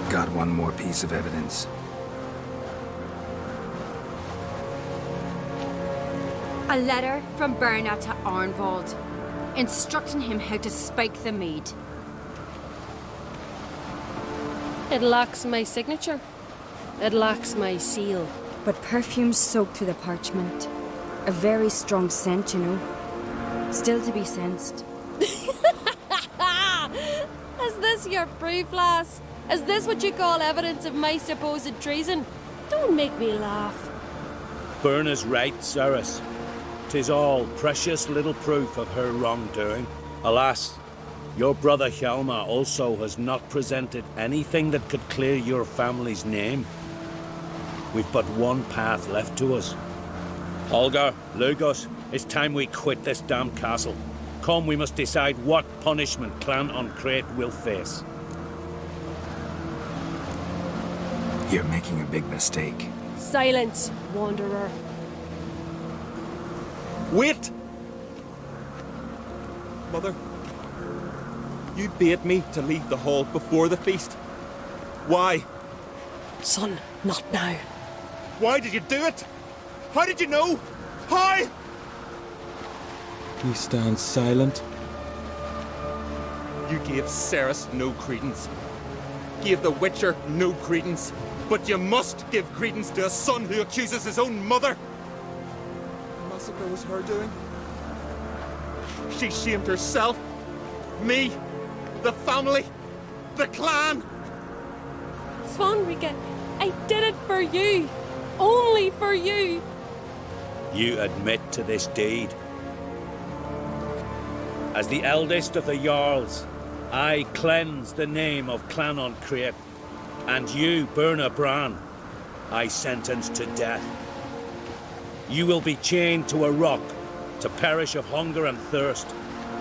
Got one more piece of evidence. A letter from Berna to Arnvald, instructing him how to spike the mead. It lacks my signature. It lacks my seal. But perfume soaked through the parchment. A very strong scent, you know. Still to be sensed. Is this your proof, lass? Is this what you call evidence of my supposed treason? Don't make me laugh. Berna's right, Ceres. 'Tis all precious little proof of her wrongdoing. Alas, your brother Hjalmar also has not presented anything that could clear your family's name. We've but one path left to us. Holger, Lugos, it's time we quit this damn castle. Come, we must decide what punishment Clan Ancreate will face. You're making a big mistake. Silence, wanderer. Wait! Mother, you bade me to leave the hall before the feast. Why? Son, not now. Why did you do it? How did you know? How? You stand silent. You gave Cerys no credence. Gave the Witcher no credence. But you must give credence to a son who accuses his own mother. The massacre was her doing. She shamed herself, me, the family, the clan. Svanrika, I did it for you. Only for you. You admit to this deed. As the eldest of the Jarls, I cleanse the name of Clannon Creip, and you, Burna Bran, I sentence to death. You will be chained to a rock to perish of hunger and thirst,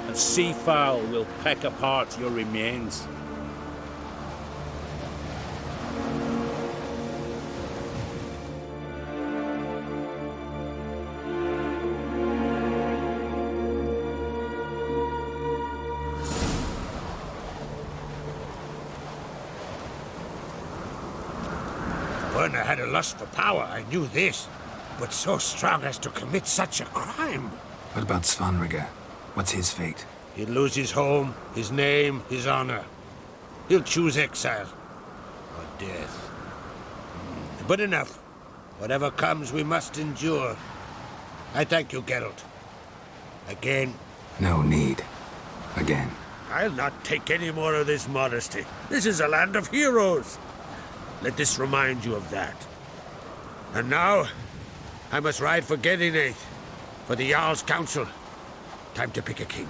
and sea fowl will peck apart your remains. Burna had a lust for power, I knew this. But so strong as to commit such a crime. What about Svanrika? What's his fate? He'll lose his home, his name, his honor. He'll choose exile. Or death. But enough. Whatever comes, we must endure. I thank you, Geralt. Again. No need. Again. I'll not take any more of this modesty. This is a land of heroes. Let this remind you of that. And now, I must ride for Gedinath, for the Jarl's Council. Time to pick a king.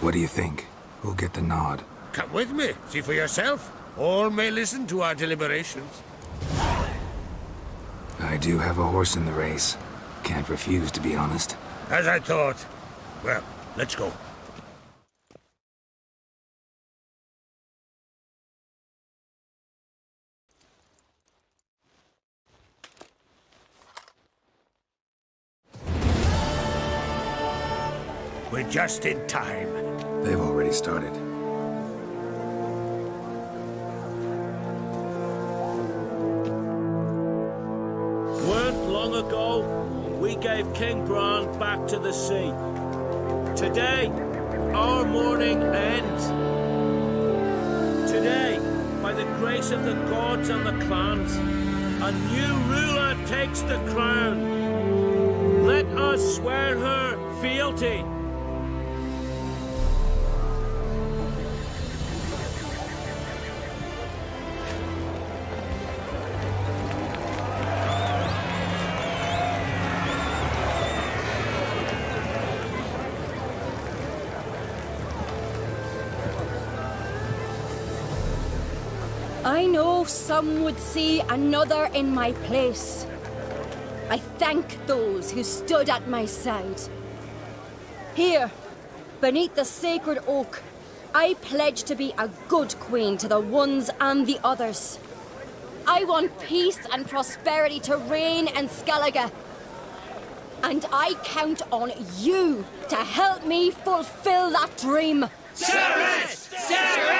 What do you think? Who'll get the nod? Come with me, see for yourself. All may listen to our deliberations. I do have a horse in the race. Can't refuse, to be honest. As I thought. Well, let's go. We're just in time. They've already started. Weren't long ago, we gave King Bran back to the sea. Today, our mourning ends. Today, by the grace of the gods and the clans, a new ruler takes the crown. Let us swear her fealty. I know some would see another in my place. I thank those who stood at my side. Here, beneath the sacred oak, I pledge to be a good queen to the ones and the others. I want peace and prosperity to reign in Skellige. And I count on you to help me fulfill that dream. Cerys! Cerys!